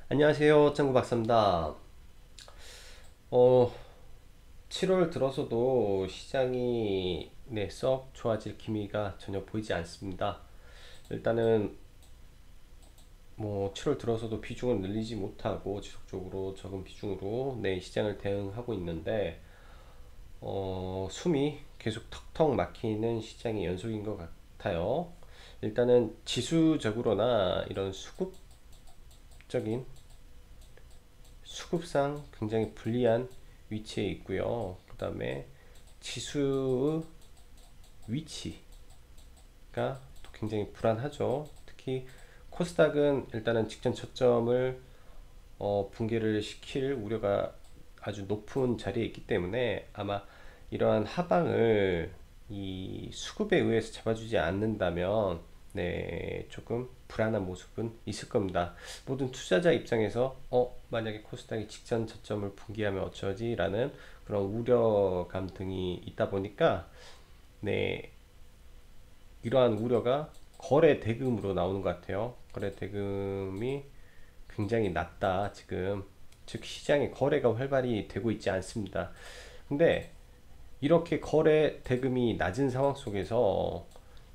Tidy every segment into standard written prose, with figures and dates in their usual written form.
안녕하세요. 짱구 박사입니다. 어, 7월 들어서도 시장이 썩 좋아질 기미가 전혀 보이지 않습니다. 일단은 7월 들어서도 비중을 늘리지 못하고 지속적으로 적은 비중으로 시장을 대응하고 있는데 숨이 계속 턱턱 막히는 시장의 연속인 것 같아요. 일단은 지수적으로나 이런 수급적인 수급상 굉장히 불리한 위치에 있고요. 그 다음에 지수의 위치가 또 굉장히 불안하죠. 특히 코스닥은 일단은 직전 저점을 붕괴를 시킬 우려가 아주 높은 자리에 있기 때문에 아마 이러한 하방을 이 수급에 의해서 잡아주지 않는다면 조금 불안한 모습은 있을 겁니다. 모든 투자자 입장에서 만약에 코스닥이 직전 저점을 붕괴하면 어쩌지? 라는 그런 우려감 등이 있다 보니까 네, 이러한 우려가 거래 대금으로 나오는 것 같아요. 거래 대금이 굉장히 낮다 지금. 즉 시장의 거래가 활발히 되고 있지 않습니다. 근데 이렇게 거래 대금이 낮은 상황 속에서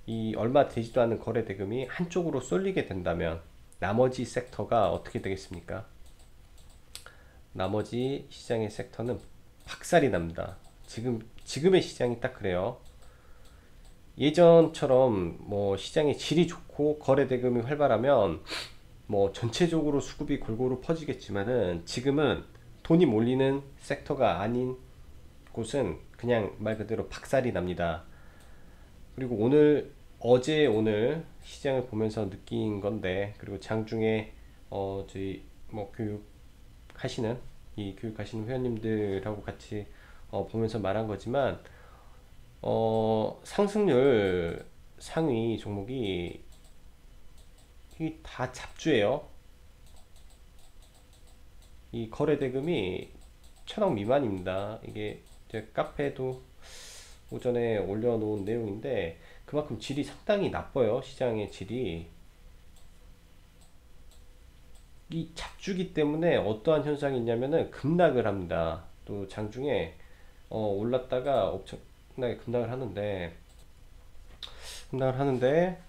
이 얼마 되지도 않는 거래 대금이 한쪽으로 쏠리게 된다면 나머지 섹터가 어떻게 되겠습니까? 나머지 시장의 섹터는 박살이 납니다. 지금의 시장이 딱 그래요. 예전처럼 시장의 질이 좋고 거래 대금이 활발하면 전체적으로 수급이 골고루 퍼지겠지만은 지금은 돈이 몰리는 섹터가 아닌 곳은 그냥 말 그대로 박살이 납니다. 그리고 오늘 시장을 보면서 느낀 건데, 그리고 장중에 저희 교육하시는 교육하시는 회원님들하고 같이 보면서 말한 거지만 상승률 상위 종목이 다 잡주예요. 이 거래 대금이 1,000억 미만입니다. 이게 제 카페에도 오전에 올려놓은 내용인데 그만큼 질이 상당히 나빠요. 시장의 질이. 이 잡주기 때문에 어떠한 현상이 있냐면은 급락을 합니다. 또 장중에 올랐다가 엄청나게 급락을 하는데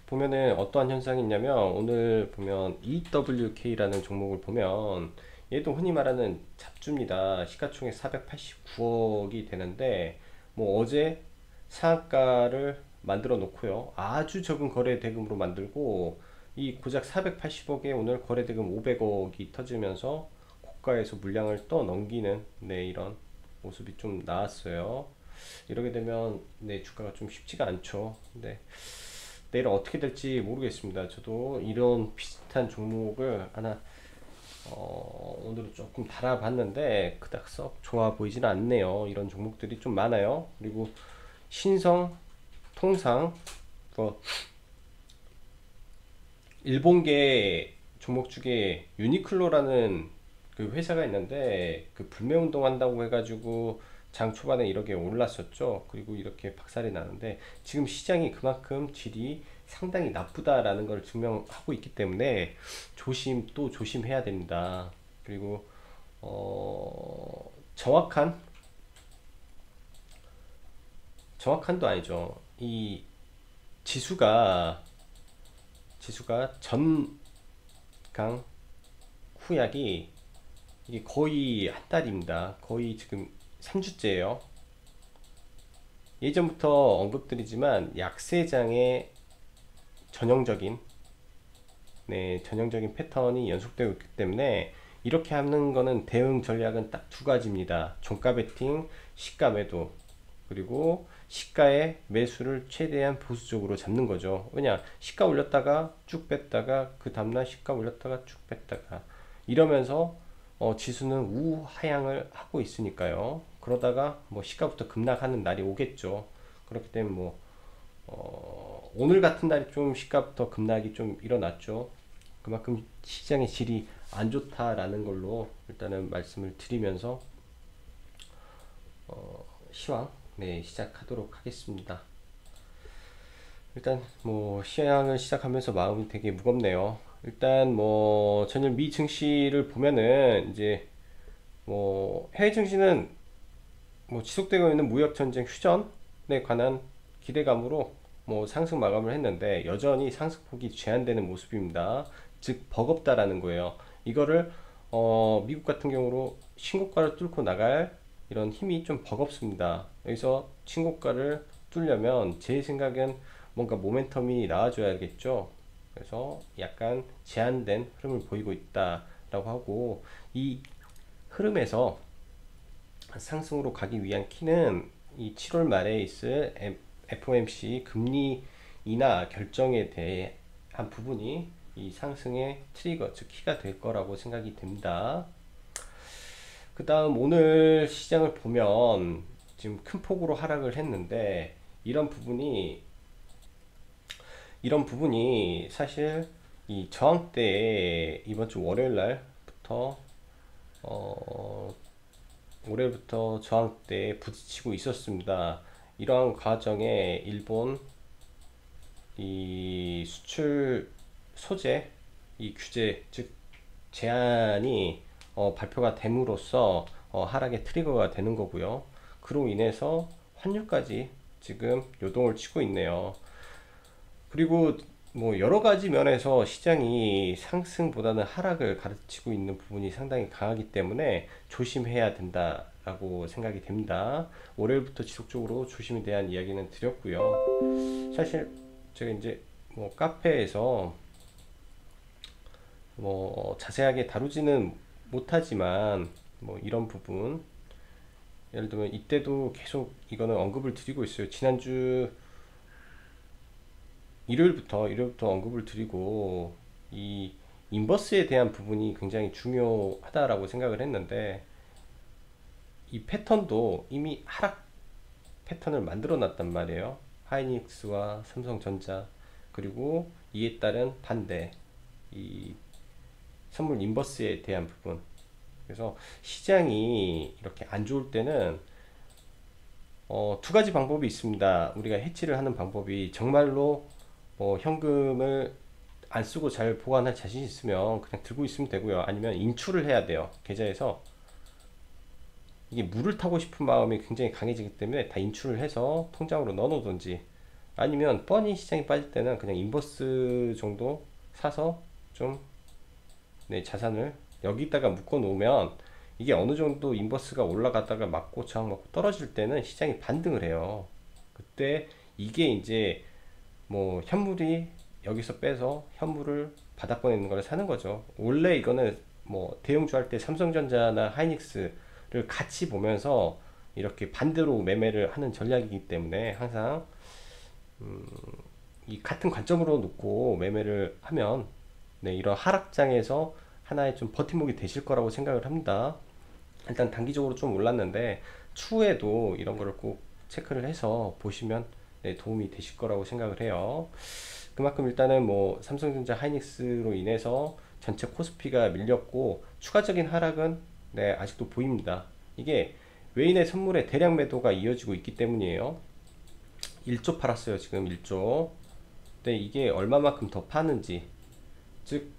보면은 어떠한 현상이 있냐면 오늘 보면 EWK라는 종목을 보면 얘도 흔히 말하는 잡주입니다. 시가총액 489억이 되는데 어제 상한가를 만들어 놓고요. 아주 적은 거래 대금으로 만들고 이 고작 480억에 오늘 거래 대금 500억이 터지면서 고가에서 물량을 또 넘기는 이런 모습이 좀 나왔어요. 이러게 되면 주가가 좀 쉽지가 않죠. 내일 어떻게 될지 모르겠습니다. 저도 이런 비슷한 종목을 하나 오늘은 조금 달아봤는데 그닥 썩 좋아 보이지는 않네요. 이런 종목들이 좀 많아요. 그리고 신성, 통상, 뭐 일본계 종목 중에 유니클로라는 그 회사가 있는데 그 불매운동 한다고 해가지고 장 초반에 이렇게 올랐었죠. 그리고 이렇게 박살이 나는데 지금 시장이 그만큼 질이 상당히 나쁘다라는 걸 증명하고 있기 때문에 또 조심해야 됩니다. 그리고 정확한도 아니죠. 이 지수가 전강 후약이 이게 거의 한 달입니다. 거의 지금 3주째예요. 예전부터 언급드리지만 약세장의 전형적인 전형적인 패턴이 연속되고 있기 때문에 이렇게 하는 거는 대응 전략은 딱 두 가지입니다. 종가 베팅, 시가 매도, 그리고 시가의 매수를 최대한 보수적으로 잡는 거죠. 왜냐, 시가 올렸다가 쭉 뺐다가 그 다음날 시가 올렸다가 쭉 뺐다가 이러면서 지수는 우하향을 하고 있으니까요. 그러다가 시가부터 급락하는 날이 오겠죠. 그렇기 때문에 오늘 같은 날이 좀 시가부터 급락이 좀 일어났죠. 그만큼 시장의 질이 안 좋다라는 걸로 일단은 말씀을 드리면서 시황 시작하도록 하겠습니다. 일단 시황을 시작하면서 마음이 되게 무겁네요. 일단 뭐 전일 미 증시를 보면은 이제 뭐 해외 증시는 뭐 지속되고 있는 무역 전쟁 휴전에 관한 기대감으로 뭐 상승 마감을 했는데 여전히 상승폭이 제한되는 모습입니다. 즉 버겁다라는 거예요. 이거를 미국 같은 경우로 신고가를 뚫고 나갈 이런 힘이 좀 버겁습니다. 여기서 신고가를 뚫려면 제 생각엔 뭔가 모멘텀이 나와줘야겠죠. 그래서 약간 제한된 흐름을 보이고 있다라고 하고, 이 흐름에서 상승으로 가기 위한 키는 이 7월 말에 있을 FOMC 금리 인하 결정에 대한 부분이 이 상승의 트리거, 즉 키가 될 거라고 생각이 됩니다. 그 다음 오늘 시장을 보면 지금 큰 폭으로 하락을 했는데, 이런 부분이 사실 이 저항대에 이번 주 월요일 날부터 올해부터 저항대에 부딪히고 있었습니다. 이러한 과정에 일본 이 수출 소재 이 규제, 즉 제한이 발표가 됨으로써 하락의 트리거가 되는 거고요. 그로 인해서 환율까지 지금 요동을 치고 있네요. 그리고 뭐 여러 가지 면에서 시장이 상승보다는 하락을 가르치고 있는 부분이 상당히 강하기 때문에 조심해야 된다라고 생각이 됩니다. 월요일부터 지속적으로 조심에 대한 이야기는 드렸고요. 사실 제가 이제 뭐 카페에서 뭐 자세하게 다루지는 못하지만 뭐 이런 부분, 예를 들면 이때도 계속 이거는 언급을 드리고 있어요. 지난주 일요일부터 언급을 드리고, 이 인버스에 대한 부분이 굉장히 중요하다라고 생각을 했는데, 이 패턴도 이미 하락 패턴을 만들어 놨단 말이에요. 하이닉스와 삼성전자, 그리고 이에 따른 반대, 이 선물 인버스에 대한 부분. 그래서 시장이 이렇게 안 좋을 때는 두 가지 방법이 있습니다. 우리가 해치를 하는 방법이, 정말로 현금을 안 쓰고 잘 보관할 자신 있으면 그냥 들고 있으면 되고요. 아니면 인출을 해야 돼요. 계좌에서. 이게 물을 타고 싶은 마음이 굉장히 강해지기 때문에 다 인출을 해서 통장으로 넣어 놓든지, 아니면 뻔히 시장이 빠질 때는 그냥 인버스 정도 사서 좀 자산을 여기다가 묶어 놓으면, 이게 어느 정도 인버스가 올라갔다가 맞고 저항 맞고 떨어질 때는 시장이 반등을 해요. 그때 이게 이제 뭐 현물이 여기서 빼서 현물을 바닥권에 있는 걸 사는 거죠. 원래 이거는 뭐 대형주 할 때 삼성전자나 하이닉스를 같이 보면서 이렇게 반대로 매매를 하는 전략이기 때문에, 항상 이 같은 관점으로 놓고 매매를 하면 이런 하락장에서 하나의 좀 버팀목이 되실 거라고 생각을 합니다. 일단 단기적으로 좀 올랐는데 추후에도 이런 거를 꼭 체크를 해서 보시면 도움이 되실 거라고 생각을 해요. 그만큼 일단은 뭐 삼성전자 하이닉스로 인해서 전체 코스피가 밀렸고, 추가적인 하락은 아직도 보입니다. 이게 외인의 선물에 대량 매도가 이어지고 있기 때문이에요. 1조 팔았어요, 지금 1조. 근데 이게 얼마만큼 더 파는지, 즉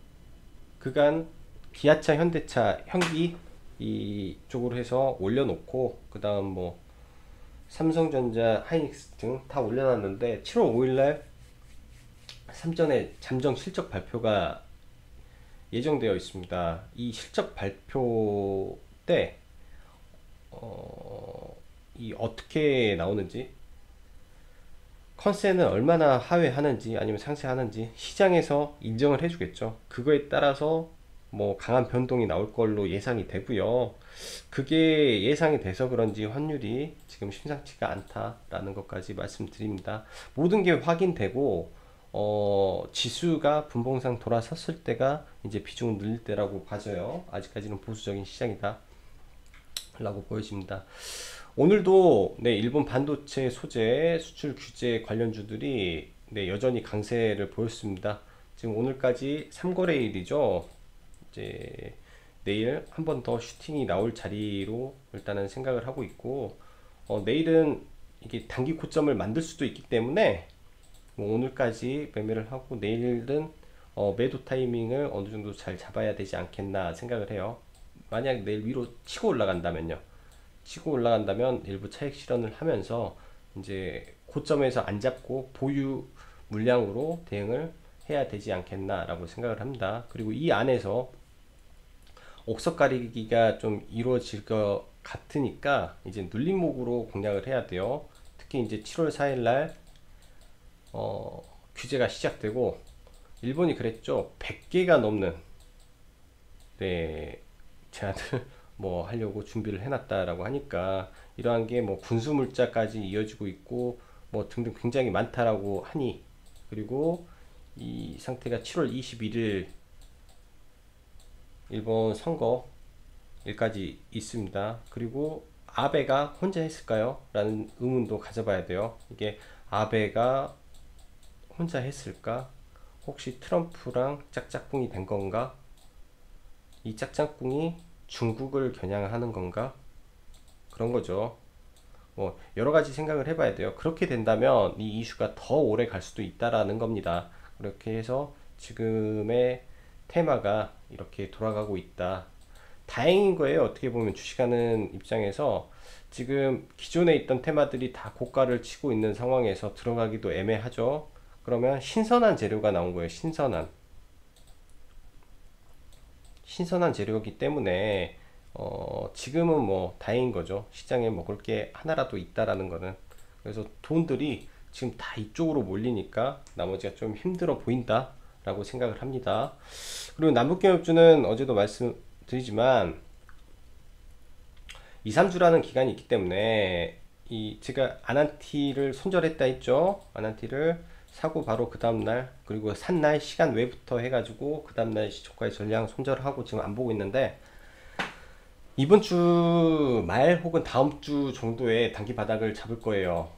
그간 기아차, 현대차, 현기 이쪽으로 해서 올려놓고, 그 다음 뭐 삼성전자, 하이닉스 등 다 올려놨는데, 7월 5일날 삼전에 잠정 실적 발표가 예정되어 있습니다. 이 실적 발표 때 이 어떻게 나오는지, 컨센은 얼마나 하회하는지 아니면 상쇄하는지 시장에서 인정을 해주겠죠. 그거에 따라서 뭐 강한 변동이 나올 걸로 예상이 되고요. 그게 예상이 돼서 그런지 환율이 지금 심상치가 않다라는 것까지 말씀드립니다. 모든 게 확인되고 지수가 분봉상 돌아섰을 때가 이제 비중을 늘릴 때라고 봐져요. 아직까지는 보수적인 시장이다 라고 보여집니다. 오늘도 일본 반도체 소재 수출 규제 관련주들이 여전히 강세를 보였습니다. 지금 오늘까지 3거래일이죠. 이제 내일 한 번 더 슈팅이 나올 자리로 일단은 생각을 하고 있고, 내일은 이게 단기 고점을 만들 수도 있기 때문에 뭐 오늘까지 매매를 하고, 내일은 매도 타이밍을 어느 정도 잘 잡아야 되지 않겠나 생각을 해요. 만약 내일 위로 치고 올라간다면요. 치고 올라간다면 일부 차익 실현을 하면서 이제 고점에서 안 잡고 보유 물량으로 대응을 해야 되지 않겠나라고 생각을 합니다. 그리고 이 안에서 옥석 가리기가 좀 이루어질 것 같으니까 이제 눌림목으로 공략을 해야 돼요. 특히 이제 7월 4일 날 규제가 시작되고 일본이 그랬죠. 100개가 넘는 네, 제안을 뭐 하려고 준비를 해놨다라고 하니까 이러한 게 뭐 군수 물자까지 이어지고 있고 뭐 등등 굉장히 많다라고 하니 그리고 이 상태가 7월 21일 일본 선거 일까지 있습니다. 그리고 아베가 혼자 했을까요? 라는 의문도 가져봐야 돼요. 이게 아베가 혼자 했을까? 혹시 트럼프랑 짝짝꿍이 된 건가? 이 짝짝꿍이 중국을 겨냥하는 건가? 그런 거죠. 뭐 여러 가지 생각을 해봐야 돼요. 그렇게 된다면 이 이슈가 더 오래 갈 수도 있다라는 겁니다. 그렇게 해서 지금의 테마가 이렇게 돌아가고 있다. 다행인 거예요. 어떻게 보면 주식하는 입장에서 지금 기존에 있던 테마들이 다 고가를 치고 있는 상황에서 들어가기도 애매하죠. 그러면 신선한 재료가 나온 거예요. 신선한 재료이기 때문에 지금은 뭐 다행인 거죠. 시장에 먹을 게 하나라도 있다라는 거는. 그래서 돈들이 지금 다 이쪽으로 몰리니까 나머지가 좀 힘들어 보인다 라고 생각을 합니다. 그리고 남북경협주는 어제도 말씀드리지만 2, 3주라는 기간이 있기 때문에 이 제가 아난티를 손절했다 했죠. 아난티를 사고 바로 그 다음날 그리고 산 날 시간 외부터 해가지고 그 다음날 시초가의 전량 손절하고 지금 안 보고 있는데 이번 주 말 혹은 다음 주 정도에 단기 바닥을 잡을 거예요.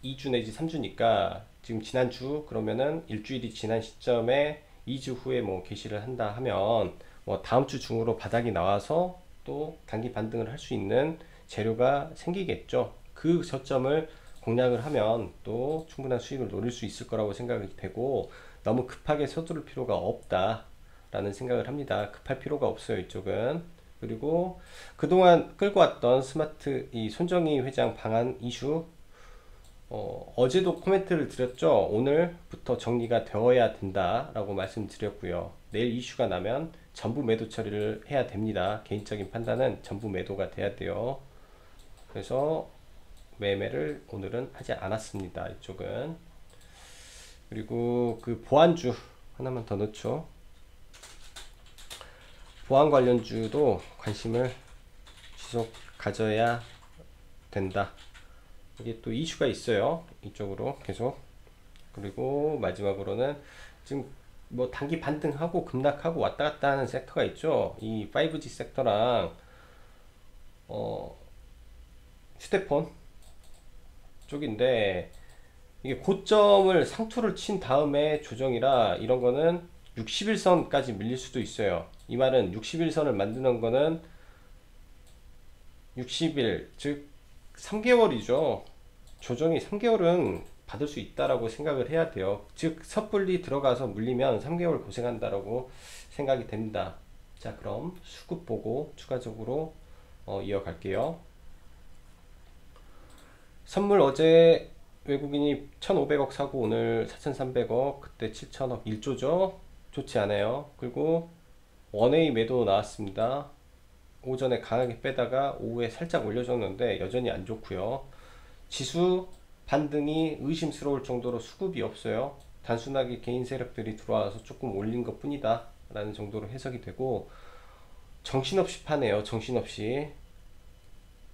2주 내지 3주니까 지금 지난주 그러면은 일주일이 지난 시점에 2주 후에 뭐 개시를 한다 하면 뭐 다음 주 중으로 바닥이 나와서 또 단기 반등을 할 수 있는 재료가 생기겠죠. 그 저점을 공략을 하면 또 충분한 수익을 노릴 수 있을 거라고 생각이 되고 너무 급하게 서두를 필요가 없다 라는 생각을 합니다. 급할 필요가 없어요. 이쪽은. 그리고 그동안 끌고 왔던 스마트 이 손정희 회장 방한 이슈 어제도 코멘트를 드렸죠. 오늘부터 정리가 되어야 된다라고 말씀드렸고요. 내일 이슈가 나면 전부 매도 처리를 해야 됩니다. 개인적인 판단은 전부 매도가 돼야 돼요. 그래서 매매를 오늘은 하지 않았습니다. 이쪽은. 그리고 그 보안주 하나만 더 넣죠. 보안 관련주도 관심을 지속 가져야 된다. 이게 또 이슈가 있어요. 이쪽으로 계속. 그리고 마지막으로는 지금 뭐 단기 반등하고 급락하고 왔다 갔다 하는 섹터가 있죠. 이 5G 섹터랑 휴대폰 쪽인데 이게 고점을 상투를 친 다음에 조정이라 이런 거는 60일선까지 밀릴 수도 있어요. 이 말은 60일선을 만드는 거는 60일 즉 3개월이죠. 조정이 3개월은 받을 수 있다라고 생각을 해야 돼요. 즉 섣불리 들어가서 물리면 3개월 고생한다라고 생각이 됩니다. 자, 그럼 수급 보고 추가적으로 이어갈게요. 선물 어제 외국인이 1,500억 사고 오늘 4,300억, 그때 7,000억 1조죠. 좋지 않아요. 그리고 원웨이 매도 나왔습니다. 오전에 강하게 빼다가 오후에 살짝 올려줬는데 여전히 안 좋고요. 지수 반등이 의심스러울 정도로 수급이 없어요. 단순하게 개인 세력들이 들어와서 조금 올린 것 뿐이다 라는 정도로 해석이 되고 정신없이 파네요. 정신없이.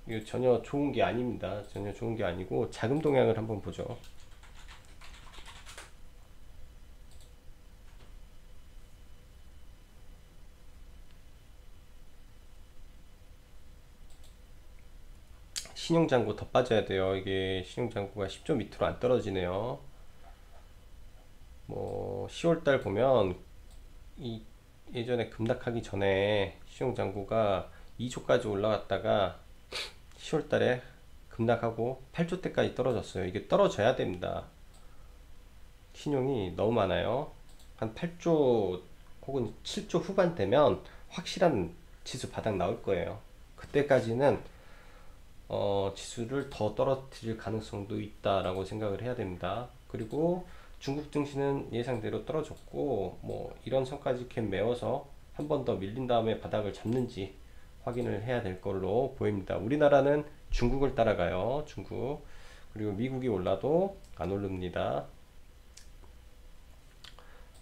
이거 전혀 좋은 게 아닙니다. 전혀 좋은 게 아니고 자금 동향을 한번 보죠. 신용장구 더 빠져야 돼요. 이게 신용장구가 10조 밑으로 안 떨어지네요. 뭐 10월달 보면 이 예전에 급락하기 전에 신용장구가 2조까지 올라갔다가 10월달에 급락하고 8조 때까지 떨어졌어요. 이게 떨어져야 됩니다. 신용이 너무 많아요. 한 8조 혹은 7조 후반 되면 확실한 지수 바닥 나올 거예요. 그때까지는 지수를 더 떨어뜨릴 가능성도 있다라고 생각을 해야 됩니다. 그리고 중국 증시는 예상대로 떨어졌고 뭐 이런 선까지 캡 메워서 한 번 더 밀린 다음에 바닥을 잡는지 확인을 해야 될 걸로 보입니다. 우리나라는 중국을 따라가요. 중국. 그리고 미국이 올라도 안 오릅니다.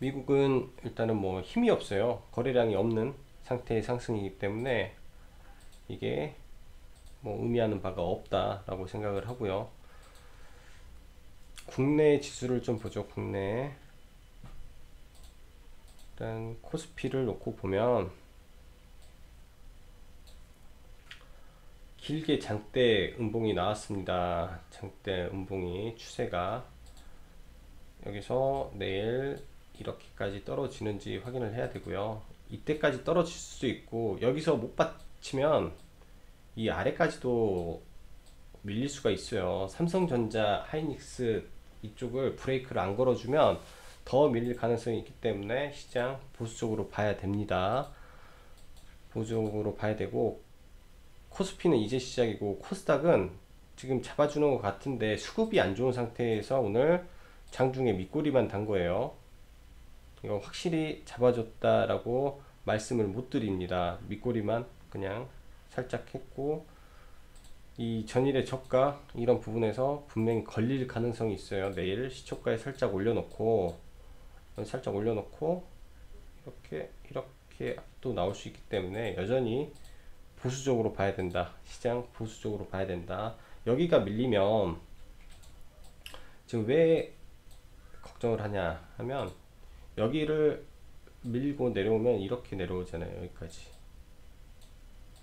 미국은 일단은 뭐 힘이 없어요. 거래량이 없는 상태의 상승이기 때문에 이게 뭐 의미하는 바가 없다라고 생각을 하고요. 국내 지수를 좀 보죠. 국내 일단 코스피를 놓고 보면 길게 장대 음봉이 나왔습니다. 장대 음봉이 추세가 여기서 내일 이렇게까지 떨어지는지 확인을 해야 되고요. 이때까지 떨어질 수도 있고 여기서 못 받치면 이 아래까지도 밀릴 수가 있어요. 삼성전자, 하이닉스 이쪽을 브레이크를 안 걸어주면 더 밀릴 가능성이 있기 때문에 시장 보수적으로 봐야 됩니다. 보수적으로 봐야 되고 코스피는 이제 시작이고 코스닥은 지금 잡아주는 것 같은데 수급이 안 좋은 상태에서 오늘 장중에 밑꼬리만 단 거예요. 이거 확실히 잡아줬다라고 말씀을 못 드립니다. 밑꼬리만 그냥 살짝 했고 이 전일의 저가 이런 부분에서 분명히 걸릴 가능성이 있어요. 내일 시초가에 살짝 올려놓고 이렇게 또 나올 수 있기 때문에 여전히 보수적으로 봐야 된다. 시장 보수적으로 봐야 된다. 여기가 밀리면 지금 왜 걱정을 하냐 하면 여기를 밀고 내려오면 이렇게 내려오잖아요. 여기까지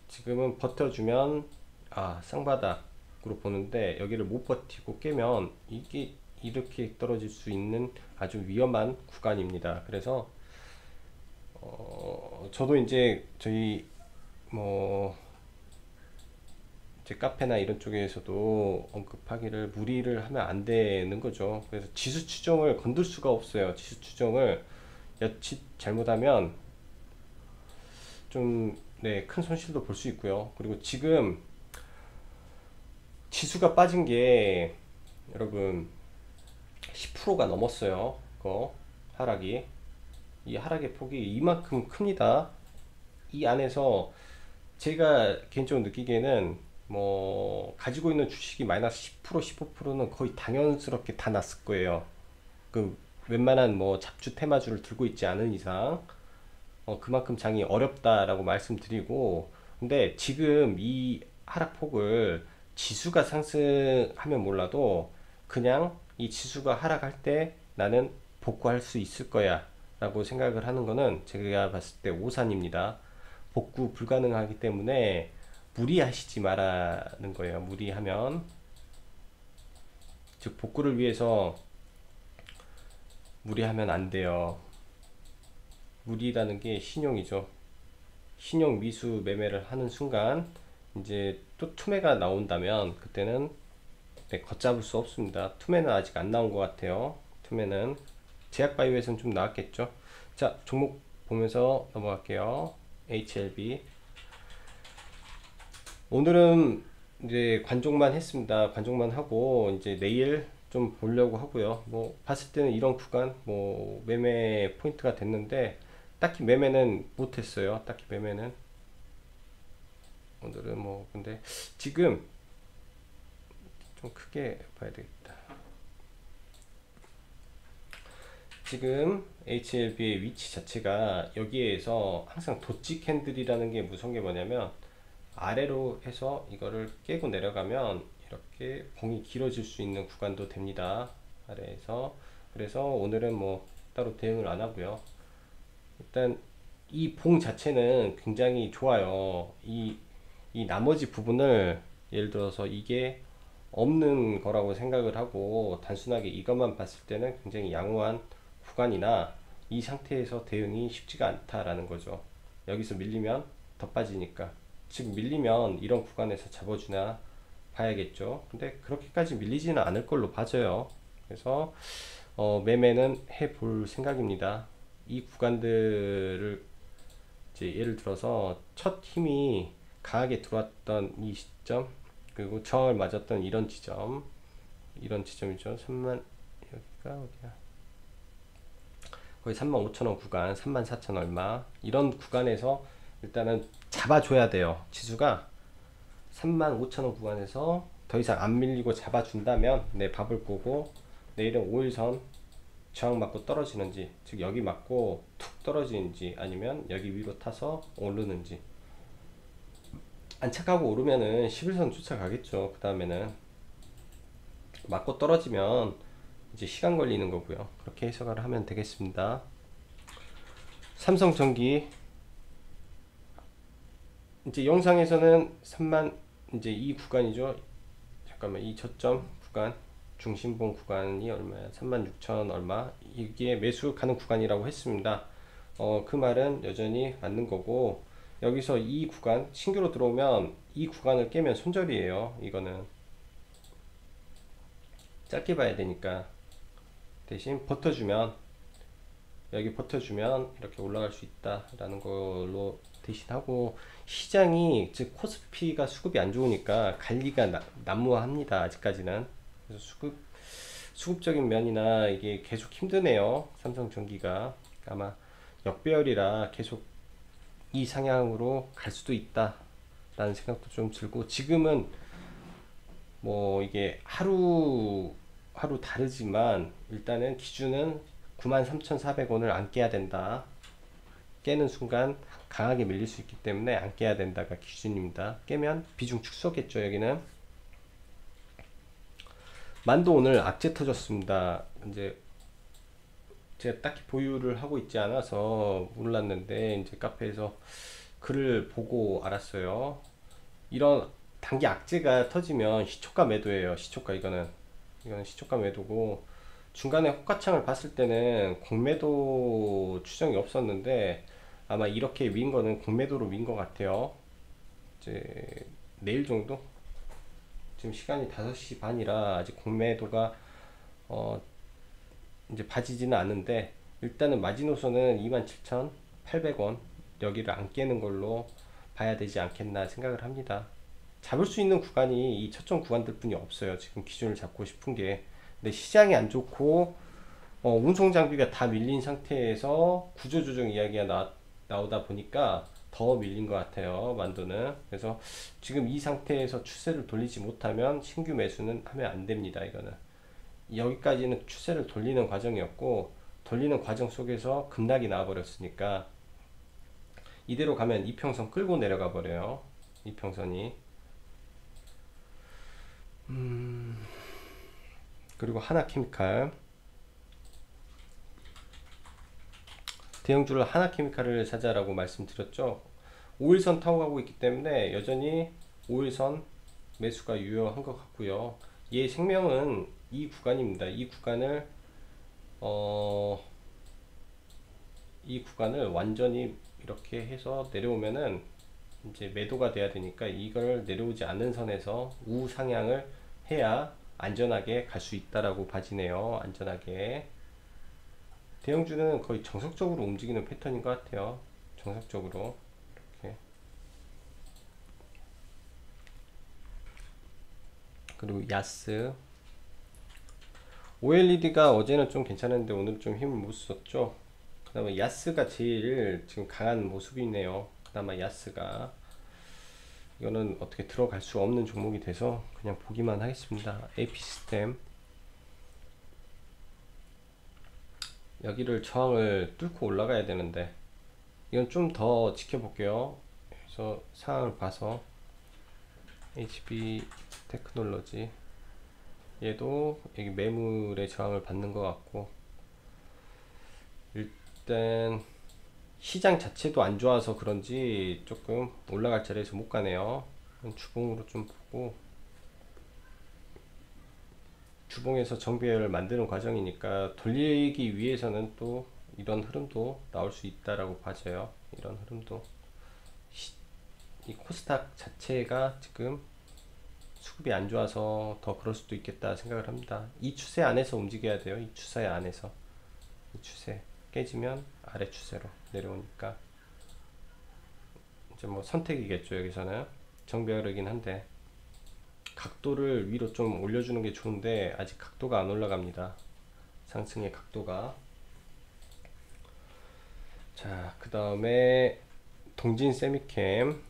지금은 버텨주면 쌍바닥으로 보는데 여기를 못 버티고 깨면 이게 이렇게 떨어질 수 있는 아주 위험한 구간입니다. 그래서 저도 이제 저희 뭐 이제 카페나 이런 쪽에서도 언급하기를 무리를 하면 안 되는 거죠. 그래서 지수 추정을 건들 수가 없어요. 지수 추정을 여칫 잘못하면 좀 큰 손실도 볼 수 있고요. 그리고 지금 지수가 빠진 게 여러분 10%가 넘었어요. 그거 하락이 이 하락의 폭이 이만큼 큽니다. 이 안에서 제가 개인적으로 느끼기에는 뭐 가지고 있는 주식이 마이너스 10% 15%는 거의 당연스럽게 다 났을 거예요. 그 웬만한 뭐 잡주 테마주를 들고 있지 않은 이상 그만큼 장이 어렵다라고 말씀드리고 근데 지금 이 하락폭을 지수가 상승하면 몰라도 그냥 이 지수가 하락할 때 나는 복구할 수 있을 거야 라고 생각을 하는 거는 제가 봤을 때 오산입니다. 복구 불가능하기 때문에 무리하시지 말라는 거예요. 무리하면 즉 복구를 위해서 무리하면 안 돼요. 무리라는 게 신용이죠. 신용 미수 매매를 하는 순간 이제 또 투매가 나온다면 그때는 걷잡을 수 없습니다. 투매는 아직 안 나온 것 같아요. 투매는 제약바이오에서는 좀 나왔겠죠. 자, 종목 보면서 넘어갈게요. HLB 오늘은 이제 관종만 했습니다. 관종만 하고 이제 내일 좀 보려고 하고요. 뭐 봤을 때는 이런 구간 뭐 매매 포인트가 됐는데 딱히 매매는 못했어요. 딱히 매매는 오늘은 뭐 근데 지금 좀 크게 봐야 되겠다. 지금 HLB의 위치 자체가 여기에서 항상 도치 캔들이라는 게 무서운 게 뭐냐면 아래로 해서 이거를 깨고 내려가면 이렇게 봉이 길어질 수 있는 구간도 됩니다. 아래에서 그래서 오늘은 뭐 따로 대응을 안 하고요. 일단 이 봉 자체는 굉장히 좋아요. 이 나머지 부분을 예를 들어서 이게 없는 거라고 생각을 하고 단순하게 이것만 봤을 때는 굉장히 양호한 구간이나 이 상태에서 대응이 쉽지가 않다라는 거죠. 여기서 밀리면 더 빠지니까 지금 밀리면 이런 구간에서 잡아주나 봐야겠죠. 근데 그렇게까지 밀리지는 않을 걸로 봐져요. 그래서 매매는 해볼 생각입니다. 이 구간들을 이제 예를 들어서 첫 힘이 강하게 들어왔던 이 시점, 그리고 저항을 맞았던 이런 지점, 이런 지점이죠. 3만, 여기가 어디야? 거의 35,000원 구간, 34,000 얼마, 이런 구간에서 일단은 잡아줘야 돼요. 지수가 35,000원 구간에서 더 이상 안 밀리고 잡아준다면 내 밥을 보고 내일은 5일선 저항 맞고 떨어지는지, 즉 여기 맞고 툭 떨어지는지, 아니면 여기 위로 타서 오르는지. 안착하고 오르면은 11선 쫓아가겠죠. 그 다음에는 맞고 떨어지면 이제 시간 걸리는 거고요. 그렇게 해석을 하면 되겠습니다. 삼성전기, 이제 영상에서는 3만, 이제 이 구간이죠. 잠깐만, 이 저점 구간, 중심봉 구간이 얼마야? 36,000 얼마? 이게 매수 가는 구간이라고 했습니다. 그 말은 여전히 맞는 거고, 여기서 이 구간 신규로 들어오면 이 구간을 깨면 손절이에요. 이거는 짧게 봐야 되니까. 대신 버텨주면, 여기 버텨주면 이렇게 올라갈 수 있다라는 걸로 대신하고, 시장이 즉 코스피가 수급이 안 좋으니까 관리가 난무합니다. 아직까지는. 그래서 수급적인 면이나 이게 계속 힘드네요. 삼성전기가 아마 역배열이라 계속 이 상향으로 갈 수도 있다 라는 생각도 좀 들고, 지금은 뭐 이게 하루 다르지만 일단은 기준은 93,400원을 안 깨야 된다. 깨는 순간 강하게 밀릴 수 있기 때문에 안 깨야 된다가 기준입니다. 깨면 비중 축소겠죠. 여기는 만도 오늘 악재 터졌습니다. 이제 제가 딱히 보유를 하고 있지 않아서 몰랐는데 이제 카페에서 글을 보고 알았어요. 이런 단기 악재가 터지면 시초가 매도예요. 시초가, 이거는 시초가 매도고, 중간에 호가창을 봤을 때는 공매도 추정이 없었는데 아마 이렇게 민 거는 공매도로 민 것 같아요. 이제 내일 정도? 지금 시간이 5시 반이라 아직 공매도가 이제 봐지지는 않는데, 일단은 마지노선은 27,800원 여기를 안 깨는 걸로 봐야 되지 않겠나 생각을 합니다. 잡을 수 있는 구간이 이 첫점 구간들 뿐이 없어요. 지금 기준을 잡고 싶은 게. 근데 시장이 안 좋고 운송 장비가 다 밀린 상태에서 구조조정 이야기가 나오다 보니까 더 밀린 것 같아요. 만도는. 그래서 지금 이 상태에서 추세를 돌리지 못하면 신규 매수는 하면 안 됩니다. 이거는 여기까지는 추세를 돌리는 과정이었고, 돌리는 과정 속에서 급락이 나와버렸으니까 이대로 가면 이평선 끌고 내려가 버려요. 이평선이. 그리고 하나케미칼, 대형주를 하나케미칼을 사자라고 말씀드렸죠. 5일선 타고 가고 있기 때문에 여전히 5일선 매수가 유효한 것 같고요. 얘 생명은 이 구간입니다. 이 구간을 완전히 이렇게 해서 내려오면은 이제 매도가 돼야 되니까, 이걸 내려오지 않는 선에서 우상향을 해야 안전하게 갈 수 있다라고 봐지네요. 안전하게. 대형주는 거의 정석적으로 움직이는 패턴인 것 같아요. 정석적으로 이렇게. 그리고 야스, OLED가 어제는 좀 괜찮은데 오늘 좀 힘을 못 썼죠. 그 다음에 야스가 제일 지금 강한 모습이네요. 그나마 야스가, 이거는 어떻게 들어갈 수 없는 종목이 돼서 그냥 보기만 하겠습니다. AP시스템, 여기를 저항을 뚫고 올라가야 되는데 이건 좀 더 지켜볼게요. 그래서 상황을 봐서 HB 테크놀로지, 얘도 여기 매물의 저항을 받는 것 같고, 일단 시장 자체도 안 좋아서 그런지 조금 올라갈 자리에서 못 가네요. 주봉으로 좀 보고, 주봉에서 정배열을 만드는 과정이니까 돌리기 위해서는 또 이런 흐름도 나올 수 있다라고 봐져요. 이런 흐름도. 이 코스닥 자체가 지금 수급이 안 좋아서 더 그럴 수도 있겠다 생각을 합니다. 이 추세 안에서 움직여야 돼요. 이 추세 안에서. 이 추세. 깨지면 아래 추세로 내려오니까 이제 뭐 선택이겠죠. 여기서는 정배열이긴 한데 각도를 위로 좀 올려주는 게 좋은데 아직 각도가 안 올라갑니다. 상승의 각도가. 자, 그 다음에 동진 세미캠.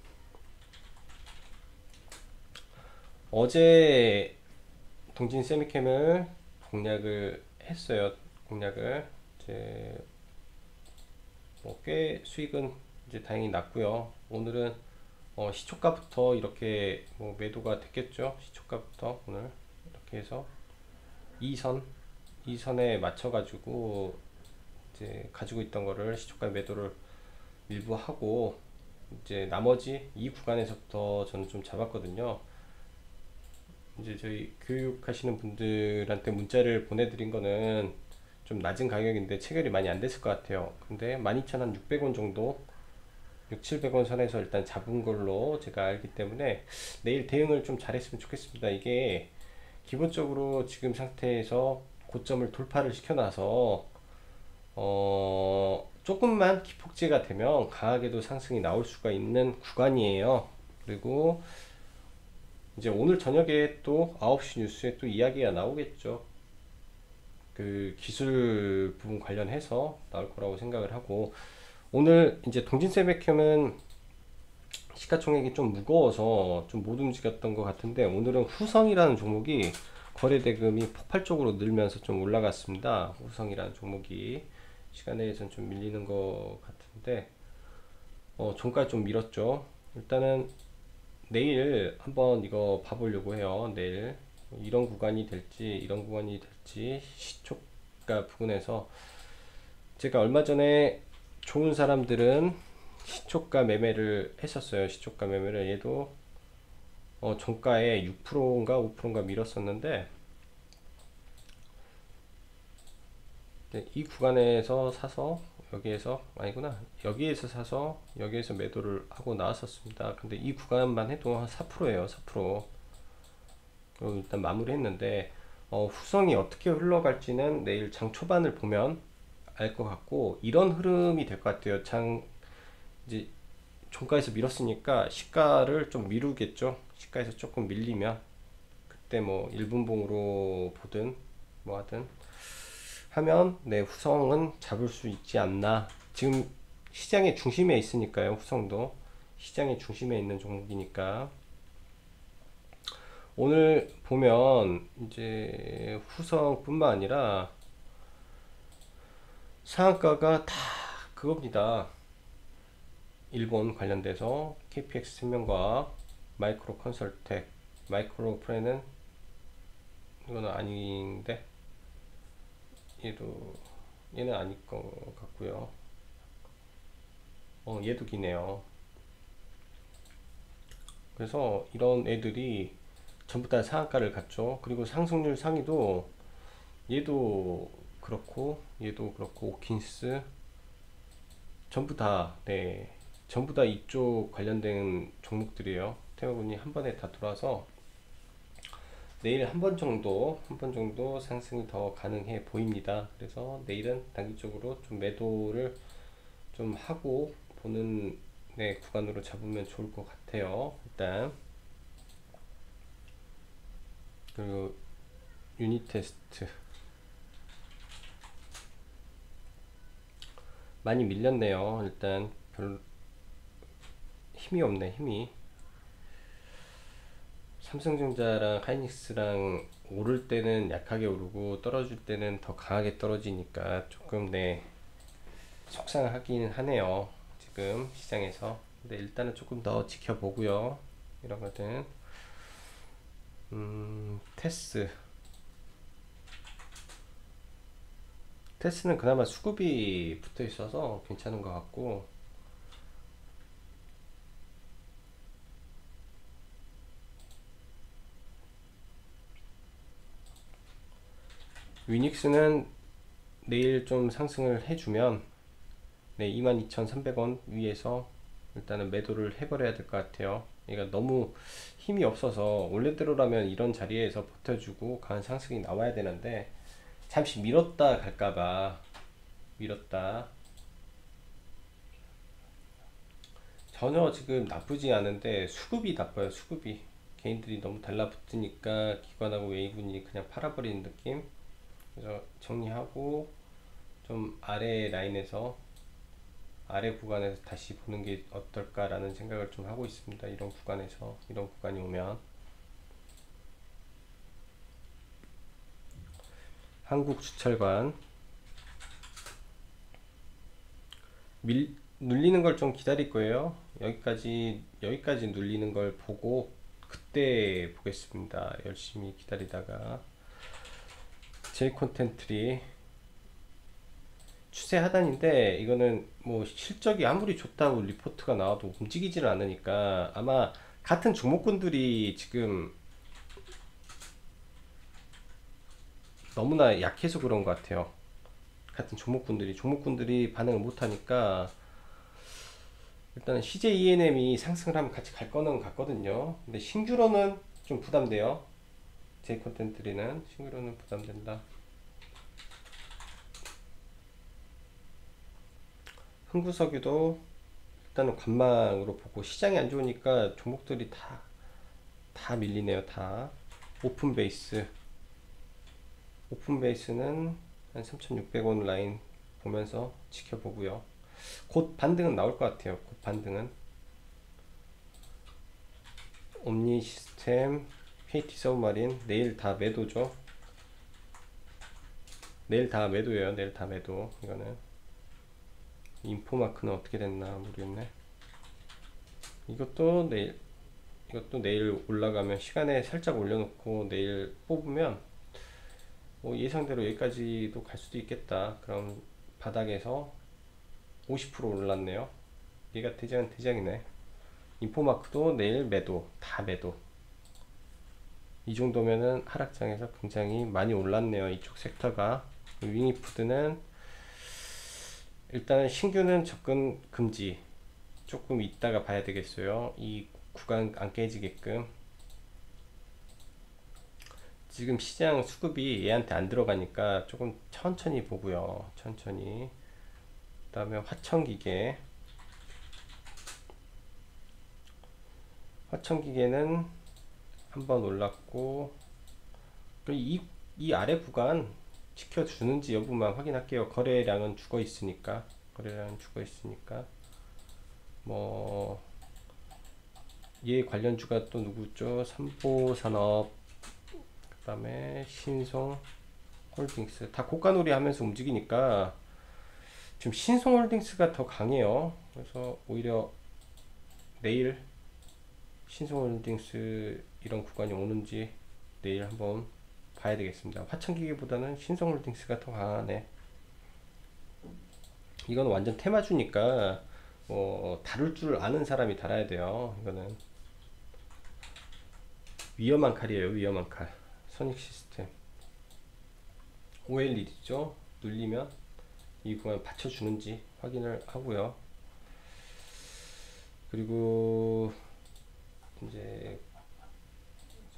어제 동진 세미캠을 공략을 했어요. 공략을 이제 뭐 꽤 수익은 이제 다행히 났고요. 오늘은 시초가부터 이렇게 뭐 매도가 됐겠죠. 시초가부터 오늘 이렇게 해서 2선에 맞춰 가지고 이제 가지고 있던 거를 시초가 매도를 일부 하고 이제 나머지 이 구간에서부터 저는 좀 잡았거든요. 이제 저희 교육하시는 분들한테 문자를 보내드린 거는 좀 낮은 가격인데 체결이 많이 안 됐을 것 같아요. 근데 12,600원 정도 6,700원 선에서 일단 잡은 걸로 제가 알기 때문에 내일 대응을 좀 잘했으면 좋겠습니다. 이게 기본적으로 지금 상태에서 고점을 돌파를 시켜놔서 조금만 기폭제가 되면 강하게도 상승이 나올 수가 있는 구간이에요. 그리고 이제 오늘 저녁에 또 9시 뉴스에 또 이야기가 나오겠죠. 그 기술 부분 관련해서 나올 거라고 생각을 하고, 오늘 이제 동진세맥형은 시가총액이 좀 무거워서 좀 못 움직였던 것 같은데, 오늘은 후성이라는 종목이 거래 대금이 폭발적으로 늘면서 좀 올라갔습니다. 후성이라는 종목이 시간에선 좀 밀리는 것 같은데 종가 좀 밀었죠. 일단은 내일 한번 이거 봐보려고 해요. 내일 이런 구간이 될지 시초가 부근에서 제가 얼마 전에 좋은 사람들은 시초가 매매를 했었어요. 시초가 매매를 얘도 종가에 6%인가 5%인가 밀었었는데 이 구간에서 사서 여기에서 아니구나 여기에서 사서 여기에서 매도를 하고 나왔었습니다. 근데 이 구간만 해도 한 4%예요. 4%. 그리고 일단 마무리 했는데 후성이 어떻게 흘러갈지는 내일 장 초반을 보면 알 것 같고, 이런 흐름이 될 것 같아요. 장 이제 종가에서 밀었으니까 시가를 좀 미루겠죠. 시가에서 조금 밀리면 그때 뭐 1분봉으로 보든 뭐 하든 하면 네, 후성은 잡을 수 있지 않나. 지금 시장의 중심에 있으니까요. 후성도 시장의 중심에 있는 종목이니까. 오늘 보면 이제 후성뿐만 아니라 상한가가 다 그겁니다. 일본 관련돼서 KPX 생명과학, 마이크로 컨설텍, 마이크로 프레는 이거는 아닌데 얘는 아닐 것 같고요. 얘도 기네요. 그래서 이런 애들이 전부 다 상한가를 갔죠. 그리고 상승률 상위도 얘도 그렇고 오킨스 전부 다 네, 전부 다 이쪽 관련된 종목들이에요. 태화군이 한 번에 다 돌아서 내일 한 번 정도 상승이 더 가능해 보입니다. 그래서 내일은 단기적으로 좀 매도를 좀 하고 보는 네, 구간으로 잡으면 좋을 것 같아요. 일단 그리고 유닛 테스트 많이 밀렸네요. 일단 별 힘이 없네. 힘이 삼성전자랑 하이닉스랑 오를 때는 약하게 오르고 떨어질 때는 더 강하게 떨어지니까 조금 네 속상하긴 하네요. 지금 시장에서. 근데 일단은 조금 더 지켜보고요. 이런 것들은 테스는 그나마 수급이 붙어 있어서 괜찮은 것 같고, 위닉스는 내일 좀 상승을 해주면 네, 22,300원 위에서 일단은 매도를 해버려야 될 것 같아요. 그러니까 너무 힘이 없어서 원래대로라면 이런 자리에서 버텨주고 강한 상승이 나와야 되는데 잠시 밀었다 갈까봐 밀었다. 전혀 지금 나쁘지 않은데 수급이 나빠요. 수급이 개인들이 너무 달라붙으니까 기관하고 외국인이 그냥 팔아버리는 느낌. 그래서 정리하고 좀 아래 라인에서 아래 구간에서 다시 보는 게 어떨까라는 생각을 좀 하고 있습니다. 이런 구간에서 이런 구간이 오면 한국주철관 눌리는 걸 좀 기다릴 거예요. 여기까지 눌리는 걸 보고 그때 보겠습니다. 열심히 기다리다가 J 콘텐트리 추세 하단인데 이거는 뭐 실적이 아무리 좋다고 리포트가 나와도 움직이지를 않으니까 아마 같은 종목군들이 지금 너무나 약해서 그런 것 같아요. 같은 종목군들이 반응을 못하니까 일단은 CJ ENM이 상승을 하면 같이 갈 거는 같거든요. 근데 신규로는 좀 부담돼요. J 콘텐트리는 신규로는 부담된다. 흥구석유도 일단은 관망으로 보고 시장이 안 좋으니까 종목들이 다 밀리네요. 다 오픈베이스는 한 3,600원 라인 보면서 지켜보고요. 곧 반등은 나올 것 같아요. 곧 반등은 옴니 시스템, KT 서브마린 내일 다 매도죠. 내일 다 매도예요. 내일 다 매도. 이거는 인포마크는 어떻게 됐나 모르겠네. 이것도 내일 올라가면 시간에 살짝 올려놓고 내일 뽑으면 뭐 예상대로 여기까지도 갈 수도 있겠다. 그럼 바닥에서 50% 올랐네요. 얘가 대장이네. 인포마크도 내일 매도, 다 매도. 이 정도면은 하락장에서 굉장히 많이 올랐네요. 이쪽 섹터가. 윙이푸드는 일단 신규는 접근 금지. 조금 있다가 봐야 되겠어요. 이 구간 안 깨지게끔. 지금 시장 수급이 얘한테 안 들어가니까 조금 천천히 보고요. 천천히. 그 다음에 화천기계는 한번 올랐고 이 아래 구간 지켜주는지 여부만 확인할게요. 거래량은 죽어 있으니까 뭐 얘 관련주가 또 누구죠? 삼보산업, 그 다음에 신송홀딩스 다 고가놀이 하면서 움직이니까 지금 신송홀딩스가 더 강해요. 그래서 오히려 내일 신성홀딩스 이런 구간이 오는지 내일 한번 봐야 되겠습니다. 화천기계보다는 신성홀딩스가 더 강하네. 이건 완전 테마주니까 다룰 줄 아는 사람이 달아야 돼요. 이거는 위험한 칼이에요. 위험한 칼. 선익시스템 OLED죠. 눌리면 이 구간 받쳐주는지 확인을 하고요. 그리고 이제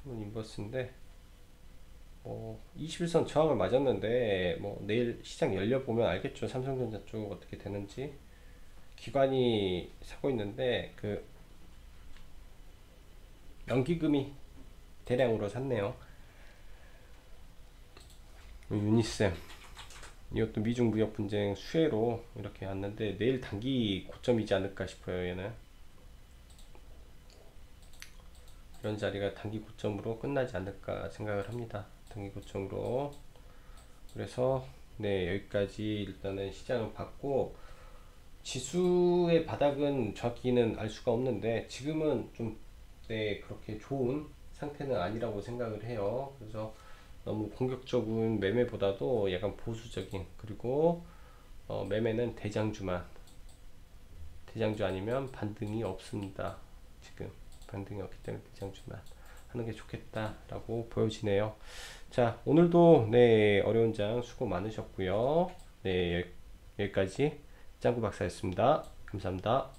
선문 인버스인데 21선 저항을 맞았는데 내일 시장 열려보면 알겠죠. 삼성전자 쪽 어떻게 되는지. 기관이 사고 있는데 그 연기금이 대량으로 샀네요. 유니셈 이것도 미중 무역 분쟁 수혜로 이렇게 왔는데 내일 단기 고점이지 않을까 싶어요. 얘는 이런 자리가 단기 고점으로 끝나지 않을까 생각을 합니다. 단기 고점으로. 그래서 네, 여기까지 일단은 시장을 봤고 지수의 바닥은 정확히는 알 수가 없는데 지금은 좀 네, 그렇게 좋은 상태는 아니라고 생각을 해요. 그래서 너무 공격적인 매매보다도 약간 보수적인, 그리고 매매는 대장주 아니면 반등이 없습니다. 지금 반등이 없기 때문에 대장주만 하는 게 좋겠다라고 보여지네요. 자, 오늘도 네, 어려운 장 수고 많으셨고요. 네, 여기까지 짱구 박사였습니다. 감사합니다.